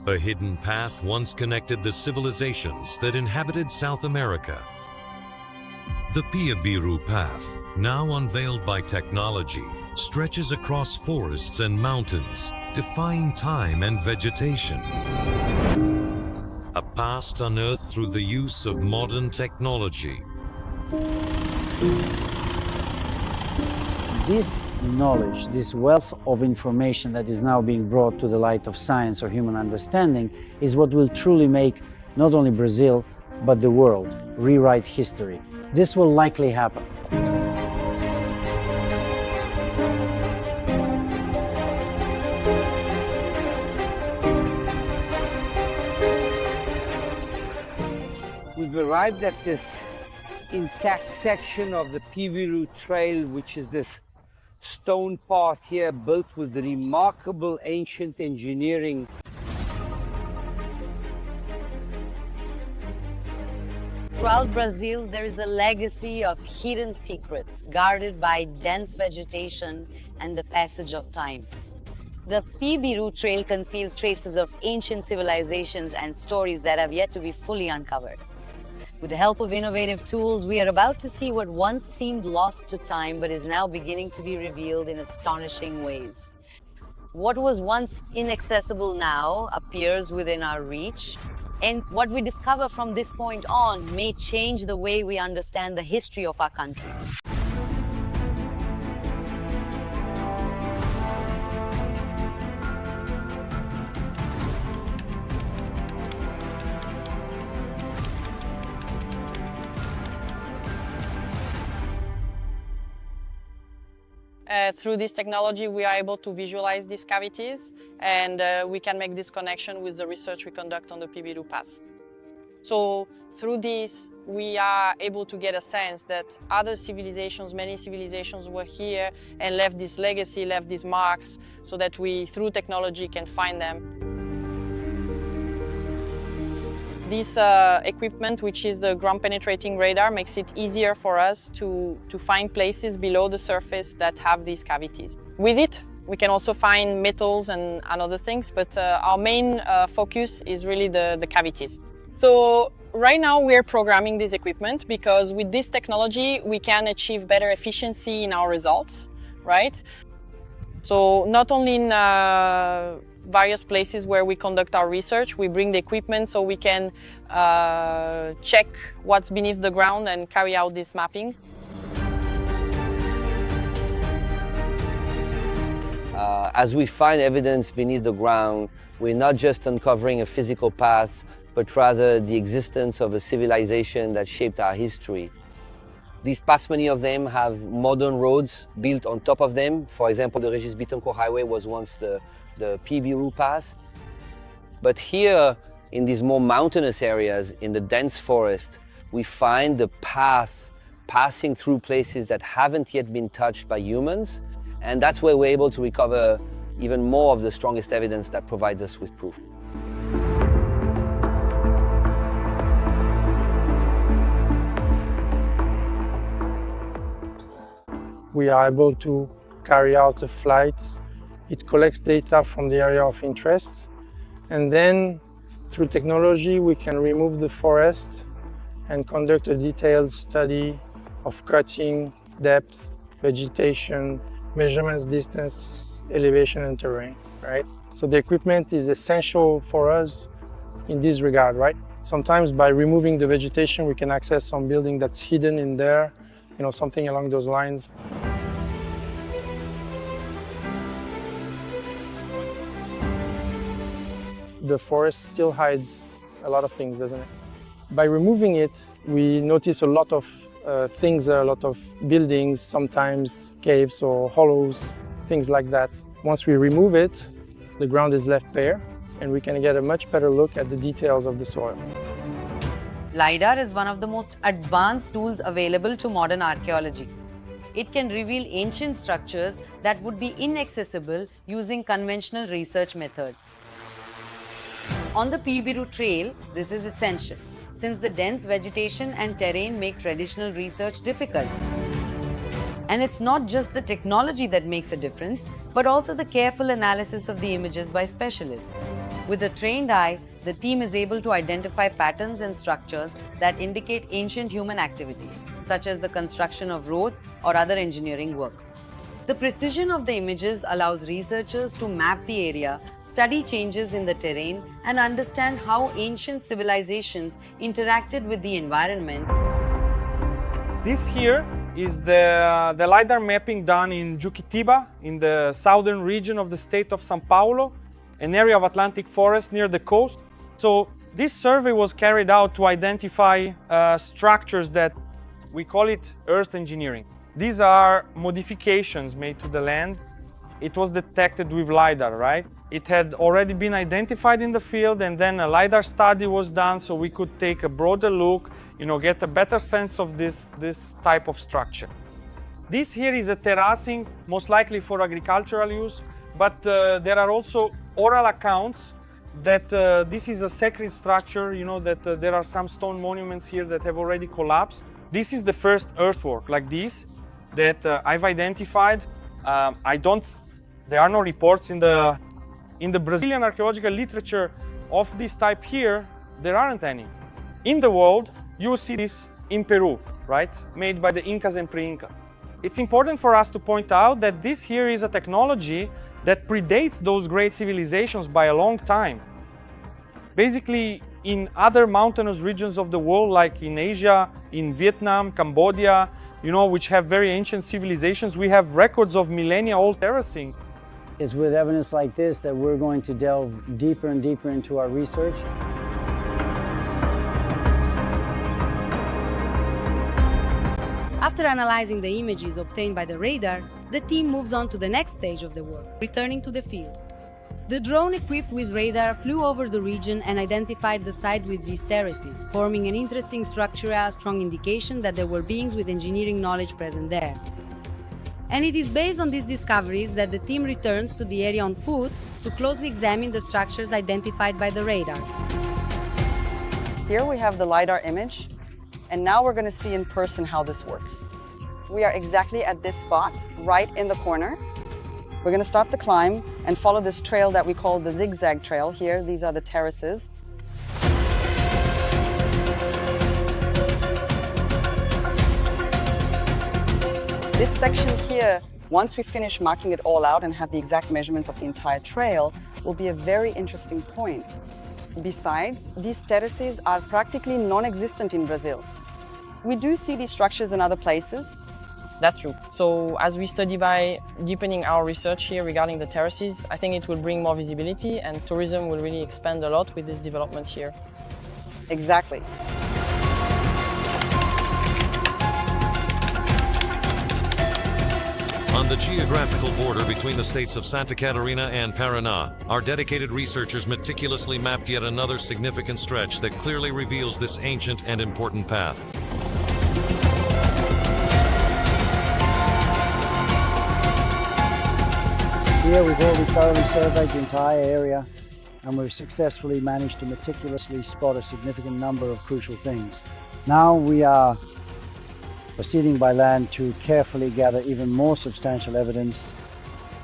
A hidden path once connected the civilizations that inhabited South America. The Peabiru path, now unveiled by technology, stretches across forests and mountains, defying time and vegetation. A past unearthed through the use of modern technology. This knowledge, this wealth of information that is now being brought to the light of science or human understanding is what will truly make not only Brazil, but the world rewrite history. This will likely happen. We've arrived at this intact section of the Peabiru Trail, which is this stone path here built with remarkable ancient engineering. Throughout Brazil, there is a legacy of hidden secrets guarded by dense vegetation and the passage of time. The Peabiru Trail conceals traces of ancient civilizations and stories that have yet to be fully uncovered. With the help of innovative tools, we are about to see what once seemed lost to time but is now beginning to be revealed in astonishing ways. What was once inaccessible now appears within our reach, and what we discover from this point on may change the way we understand the history of our country. Through this technology, we are able to visualize these cavities, and we can make this connection with the research we conduct on the Peabiru Pass. So through this, we are able to get a sense that other civilizations, many civilizations were here and left this legacy, left these marks, so that we, through technology, can find them. This equipment, which is the ground-penetrating radar, makes it easier for us to find places below the surface that have these cavities. With it, we can also find metals and other things, but our main focus is really the cavities. So right now we're programming this equipment because with this technology we can achieve better efficiency in our results, right? So not only in various places where we conduct our research, we bring the equipment so we can check what's beneath the ground and carry out this mapping. As we find evidence beneath the ground, we're not just uncovering a physical past, but rather the existence of a civilization that shaped our history. These paths, many of them have modern roads built on top of them. For example, the Regis Bittencourt Highway was once the Peabiru Pass. But here, in these more mountainous areas, in the dense forest, we find the path passing through places that haven't yet been touched by humans. And that's where we're able to recover even more of the strongest evidence that provides us with proof. We are able to carry out a flight. It collects data from the area of interest. And then through technology, we can remove the forest and conduct a detailed study of cutting, depth, vegetation, measurements, distance, elevation, and terrain, right? So the equipment is essential for us in this regard, right? Sometimes by removing the vegetation, we can access some building that's hidden in there, something along those lines. The forest still hides a lot of things, doesn't it? By removing it, we notice a lot of things, a lot of buildings, sometimes caves or hollows, things like that. Once we remove it, the ground is left bare, and we can get a much better look at the details of the soil. LiDAR is one of the most advanced tools available to modern archaeology. It can reveal ancient structures that would be inaccessible using conventional research methods. On the Peabiru Trail, this is essential, since the dense vegetation and terrain make traditional research difficult. And it's not just the technology that makes a difference, but also the careful analysis of the images by specialists. With a trained eye, the team is able to identify patterns and structures that indicate ancient human activities, such as the construction of roads or other engineering works. The precision of the images allows researchers to map the area, study changes in the terrain, and understand how ancient civilizations interacted with the environment. This here is the LiDAR mapping done in Juquitiba, in the southern region of the state of São Paulo, an area of Atlantic forest near the coast. So this survey was carried out to identify structures that we call it earth engineering. These are modifications made to the land. It was detected with LiDAR, right? It had already been identified in the field, and then a LiDAR study was done so we could take a broader look, get a better sense of this type of structure. This here is a terracing, most likely for agricultural use, but there are also oral accounts that this is a sacred structure, that there are some stone monuments here that have already collapsed. This is the first earthwork like this that I've identified. There are no reports in the Brazilian archaeological literature of this type here. There aren't any. In the world, you will see this in Peru, right? Made by the Incas and pre-Inca. It's important for us to point out that this here is a technology that predates those great civilizations by a long time. Basically, in other mountainous regions of the world, like in Asia, in Vietnam, Cambodia, which have very ancient civilizations, we have records of millennia-old terracing. It's with evidence like this that we're going to delve deeper and deeper into our research. After analyzing the images obtained by the radar, the team moves on to the next stage of the work, returning to the field. The drone equipped with radar flew over the region and identified the site with these terraces, forming an interesting structural strong indication that there were beings with engineering knowledge present there. And it is based on these discoveries that the team returns to the area on foot to closely examine the structures identified by the radar. Here we have the LiDAR image, and now we're going to see in person how this works. We are exactly at this spot, right in the corner. We're going to stop the climb and follow this trail that we call the zigzag trail here. These are the terraces. This section here, once we finish marking it all out and have the exact measurements of the entire trail, will be a very interesting point. Besides, these terraces are practically non-existent in Brazil. We do see these structures in other places. That's true. So as we study by deepening our research here regarding the terraces, I think it will bring more visibility and tourism will really expand a lot with this development here. Exactly. On the geographical border between the states of Santa Catarina and Paraná, our dedicated researchers meticulously mapped yet another significant stretch that clearly reveals this ancient and important path. Here we've already thoroughly surveyed the entire area, and we've successfully managed to meticulously spot a significant number of crucial things. Now we are proceeding by land to carefully gather even more substantial evidence,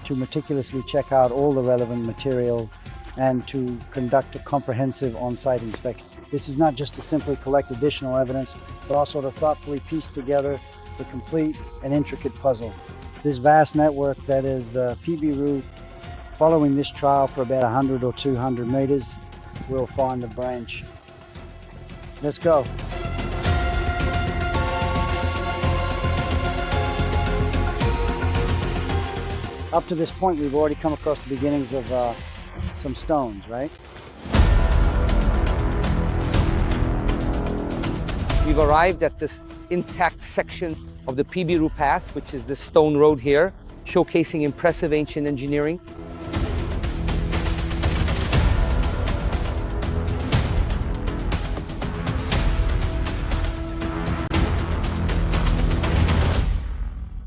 to meticulously check out all the relevant material, and to conduct a comprehensive on-site inspection. This is not just to simply collect additional evidence, but also to thoughtfully piece together the complete and intricate puzzle. This vast network that is the Peabiru, following this trail for about 100 or 200 meters, we'll find the branch. Let's go. Up to this point, we've already come across the beginnings of some stones, right? We've arrived at this intact section of the Peabiru path, which is this stone road here, showcasing impressive ancient engineering.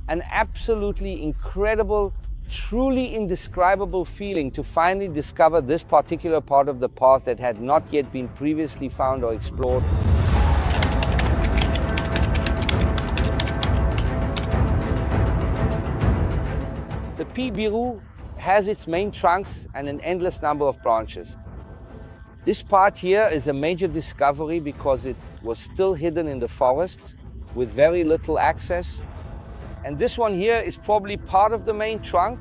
An absolutely incredible, truly indescribable feeling to finally discover this particular part of the path that had not yet been previously found or explored. Peabiru has its main trunks and an endless number of branches. This part here is a major discovery because it was still hidden in the forest with very little access. And this one here is probably part of the main trunk.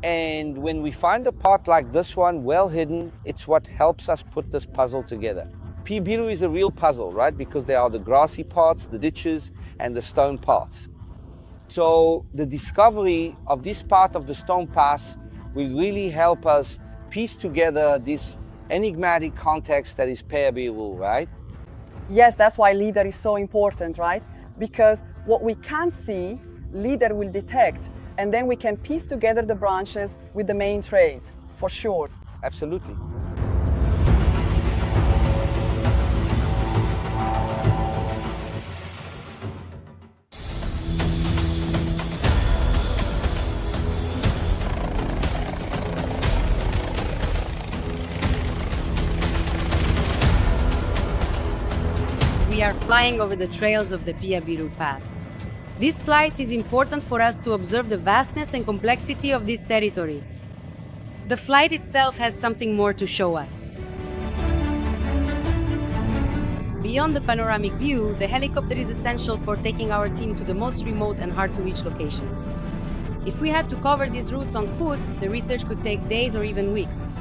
And when we find a part like this one well hidden, it's what helps us put this puzzle together. Peabiru is a real puzzle, right? Because there are the grassy parts, the ditches, and the stone parts. So the discovery of this part of the stone pass will really help us piece together this enigmatic context that is Peabiru, right? Yes, that's why LIDAR is so important, right? Because what we can't see, LIDAR will detect, and then we can piece together the branches with the main trace, for sure. Absolutely. We are flying over the trails of the Peabiru path. This flight is important for us to observe the vastness and complexity of this territory. The flight itself has something more to show us. Beyond the panoramic view, the helicopter is essential for taking our team to the most remote and hard-to-reach locations. If we had to cover these routes on foot, the research could take days or even weeks.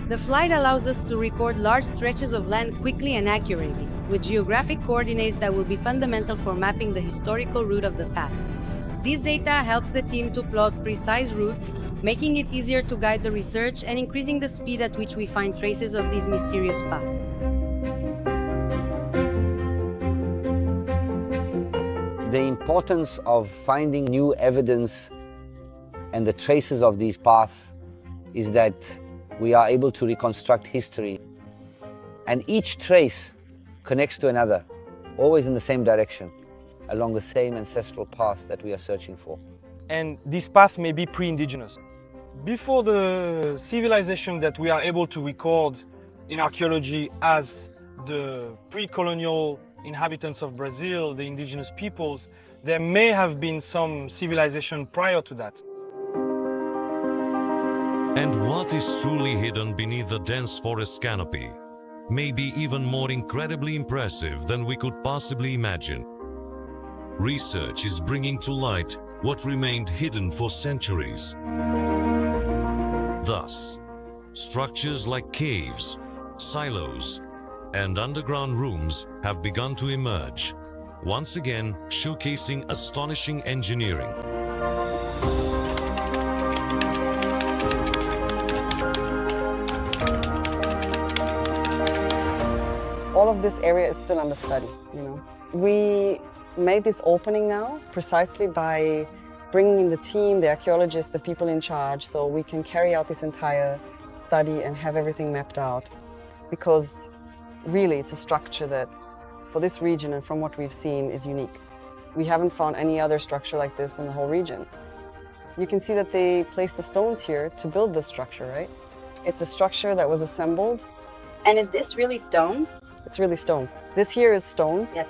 The flight allows us to record large stretches of land quickly and accurately, with geographic coordinates that will be fundamental for mapping the historical route of the path. This data helps the team to plot precise routes, making it easier to guide the research and increasing the speed at which we find traces of this mysterious path. The importance of finding new evidence and the traces of these paths is that we are able to reconstruct history. And each trace connects to another, always in the same direction, along the same ancestral path that we are searching for. And these paths may be pre-indigenous. Before the civilization that we are able to record in archaeology as the pre-colonial inhabitants of Brazil, the indigenous peoples, there may have been some civilization prior to that. And what is truly hidden beneath the dense forest canopy may be even more incredibly impressive than we could possibly imagine. Research is bringing to light what remained hidden for centuries. Thus, structures like caves, silos, and underground rooms have begun to emerge, once again showcasing astonishing engineering. All of this area is still under study, We made this opening now precisely by bringing in the team, the archaeologists, the people in charge, so we can carry out this entire study and have everything mapped out. Because really it's a structure that, for this region and from what we've seen, is unique. We haven't found any other structure like this in the whole region. You can see that they placed the stones here to build this structure, right? It's a structure that was assembled. And is this really stone? It's really stone. This here is stone. Yes.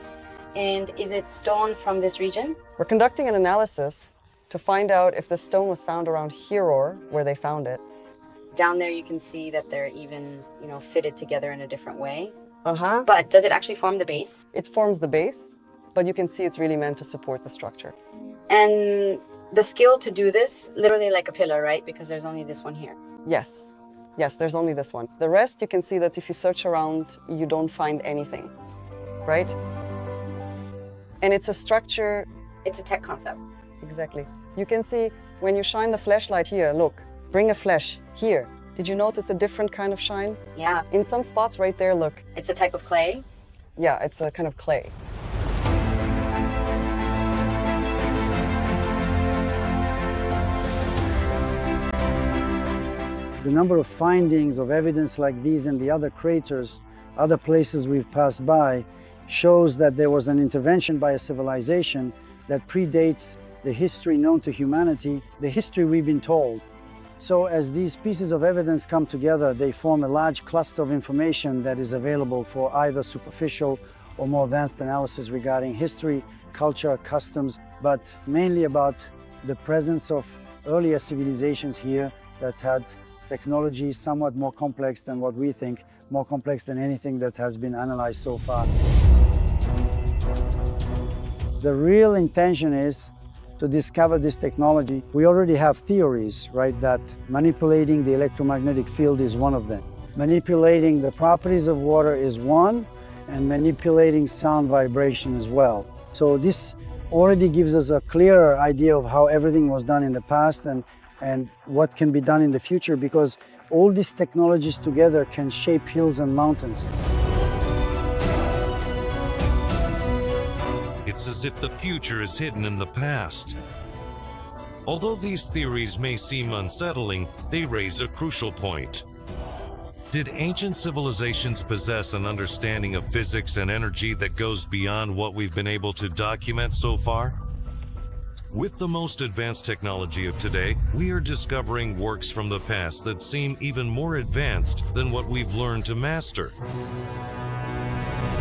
And is it stone from this region? We're conducting an analysis to find out if the stone was found around Hiror, where they found it. Down there you can see that they're even, fitted together in a different way. Uh-huh. But does it actually form the base? It forms the base, but you can see it's really meant to support the structure. And the skill to do this, literally like a pillar, right? Because there's only this one here. Yes. Yes, there's only this one. The rest, you can see that if you search around, you don't find anything, right? And it's a structure. It's a tech concept. Exactly. You can see when you shine the flashlight here, look, bring a flash here. Did you notice a different kind of shine? Yeah. In some spots right there, look. It's a type of clay? Yeah, it's a kind of clay. The number of findings of evidence like these in the other craters, other places we've passed by, shows that there was an intervention by a civilization that predates the history known to humanity, the history we've been told. So as these pieces of evidence come together, they form a large cluster of information that is available for either superficial or more advanced analysis regarding history, culture, customs, but mainly about the presence of earlier civilizations here that had technology somewhat more complex than what we think, more complex than anything that has been analyzed so far. The real intention is to discover this technology. We already have theories, right, that manipulating the electromagnetic field is one of them. Manipulating the properties of water is one, and manipulating sound vibration as well. So this already gives us a clearer idea of how everything was done in the past and what can be done in the future, because all these technologies together can shape hills and mountains. It's as if the future is hidden in the past. Although these theories may seem unsettling, they raise a crucial point. Did ancient civilizations possess an understanding of physics and energy that goes beyond what we've been able to document so far? With the most advanced technology of today, we are discovering works from the past that seem even more advanced than what we've learned to master.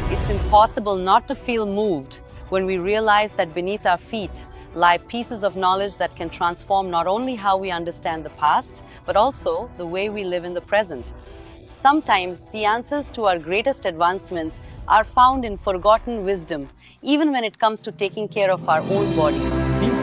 It's impossible not to feel moved when we realize that beneath our feet lie pieces of knowledge that can transform not only how we understand the past, but also the way we live in the present. Sometimes the answers to our greatest advancements are found in forgotten wisdom, even when it comes to taking care of our own bodies. This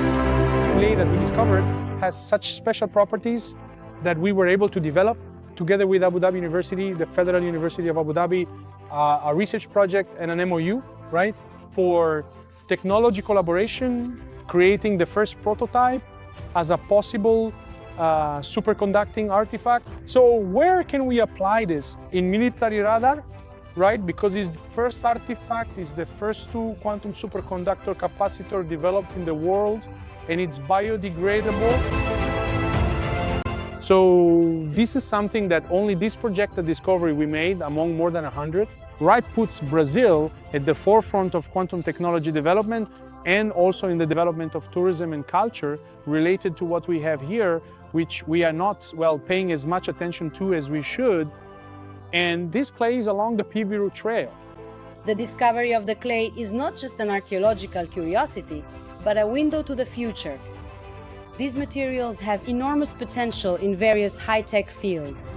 clay that we discovered has such special properties that we were able to develop together with Abu Dhabi University, the Federal University of Abu Dhabi, a research project and an MOU, right, for technology collaboration, creating the first prototype as a possible superconducting artifact. So where can we apply this? In military radar, right? Because it's the first artifact, it's the first two quantum superconductor capacitor developed in the world, and it's biodegradable. So this is something that only this projected discovery we made among more than 100, right, puts Brazil at the forefront of quantum technology development and also in the development of tourism and culture related to what we have here, which we are not, well, paying as much attention to as we should. And this clay is along the Peabiru Trail. The discovery of the clay is not just an archaeological curiosity, but a window to the future. These materials have enormous potential in various high-tech fields.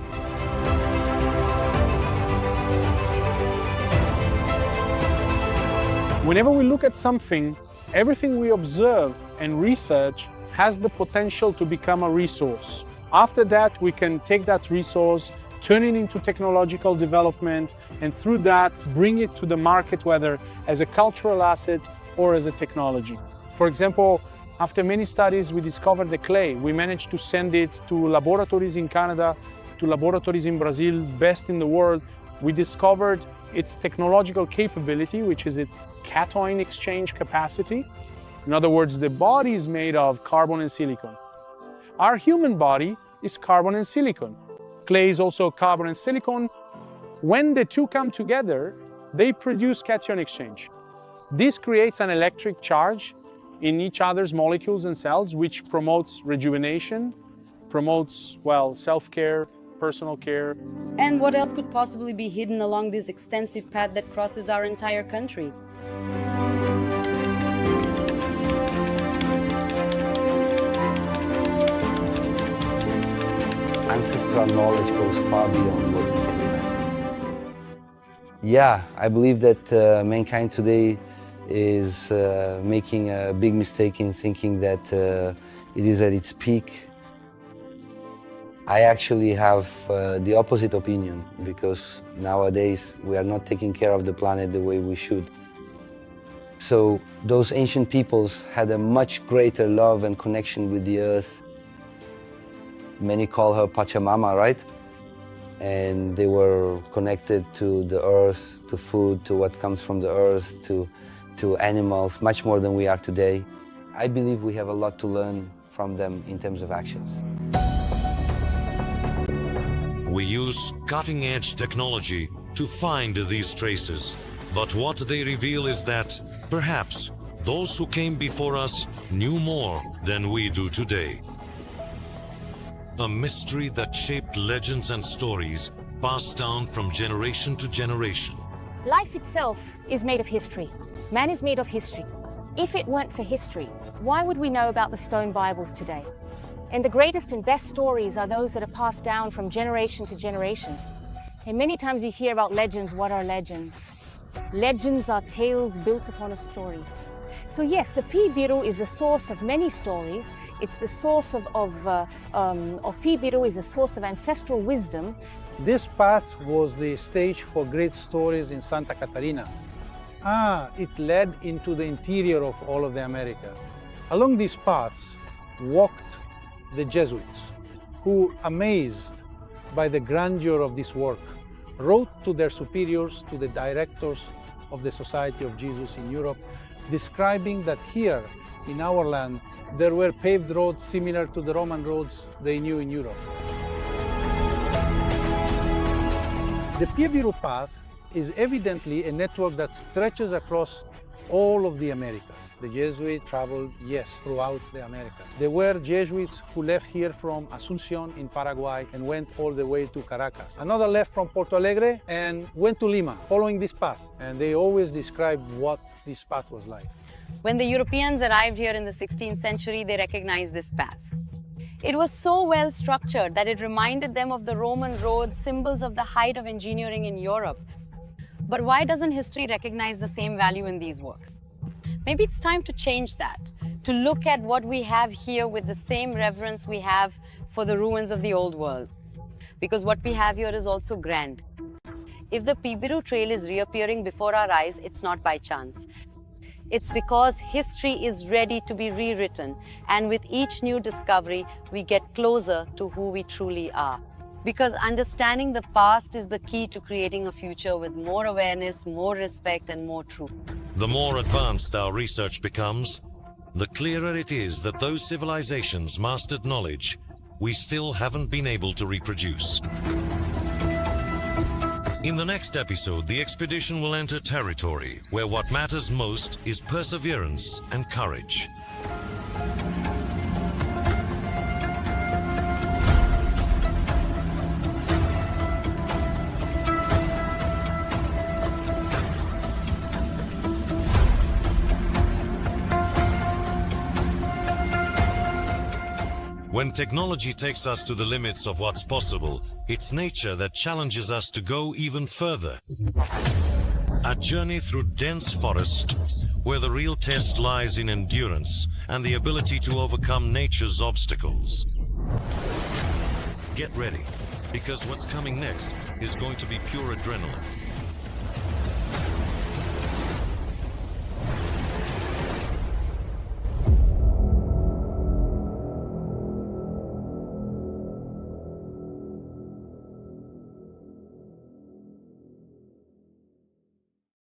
Whenever we look at something, everything we observe and research has the potential to become a resource. After that, we can take that resource, turn it into technological development, and through that, bring it to the market, whether as a cultural asset or as a technology. For example, after many studies, we discovered the clay. We managed to send it to laboratories in Canada, to laboratories in Brazil, best in the world. We discovered its technological capability, which is its cation exchange capacity. In other words, the body is made of carbon and silicon. Our human body is carbon and silicon. Clay is also carbon and silicon. When the two come together, they produce cation exchange. This creates an electric charge in each other's molecules and cells, which promotes rejuvenation, promotes, well, self-care, personal care. And what else could possibly be hidden along this extensive path that crosses our entire country? Ancestral knowledge goes far beyond what we can imagine. Yeah, I believe that mankind today is making a big mistake in thinking that it is at its peak. I actually have the opposite opinion, because nowadays we are not taking care of the planet the way we should. So those ancient peoples had a much greater love and connection with the earth. Many call her Pachamama, right? And they were connected to the earth, to food, to what comes from the earth, to animals, much more than we are today. I believe we have a lot to learn from them in terms of actions. We use cutting-edge technology to find these traces, but what they reveal is that, perhaps, those who came before us knew more than we do today. A mystery that shaped legends and stories passed down from generation to generation. Life itself is made of history. Man is made of history. If it weren't for history, why would we know about the stone Bibles today? And the greatest and best stories are those that are passed down from generation to generation. And many times you hear about legends. What are legends? Legends are tales built upon a story. So yes, the Peabiru is the source of many stories. It's the source of Peabiru is a source of ancestral wisdom. This path was the stage for great stories in Santa Catarina. It led into the interior of all of the Americas. Along these paths walked the Jesuits, who, amazed by the grandeur of this work, wrote to their superiors, to the directors of the Society of Jesus in Europe, describing that here in our land there were paved roads similar to the Roman roads they knew in Europe. The Peabiru path is evidently a network that stretches across all of the Americas. The Jesuits traveled, yes, throughout the Americas. There were Jesuits who left here from Asunción in Paraguay and went all the way to Caracas. Another left from Porto Alegre and went to Lima, following this path. And they always described what this path was like. When the Europeans arrived here in the 16th century, they recognized this path. It was so well structured that it reminded them of the Roman roads, symbols of the height of engineering in Europe. But why doesn't history recognize the same value in these works? Maybe it's time to change that, to look at what we have here with the same reverence we have for the ruins of the old world. Because what we have here is also grand. If the Peabiru Trail is reappearing before our eyes, it's not by chance. It's because history is ready to be rewritten, and with each new discovery, we get closer to who we truly are. Because understanding the past is the key to creating a future with more awareness, more respect, and more truth. The more advanced our research becomes, the clearer it is that those civilizations mastered knowledge we still haven't been able to reproduce. In the next episode, the expedition will enter territory where what matters most is perseverance and courage. When technology takes us to the limits of what's possible, it's nature that challenges us to go even further. A journey through dense forest, where the real test lies in endurance and the ability to overcome nature's obstacles. Get ready, because what's coming next is going to be pure adrenaline.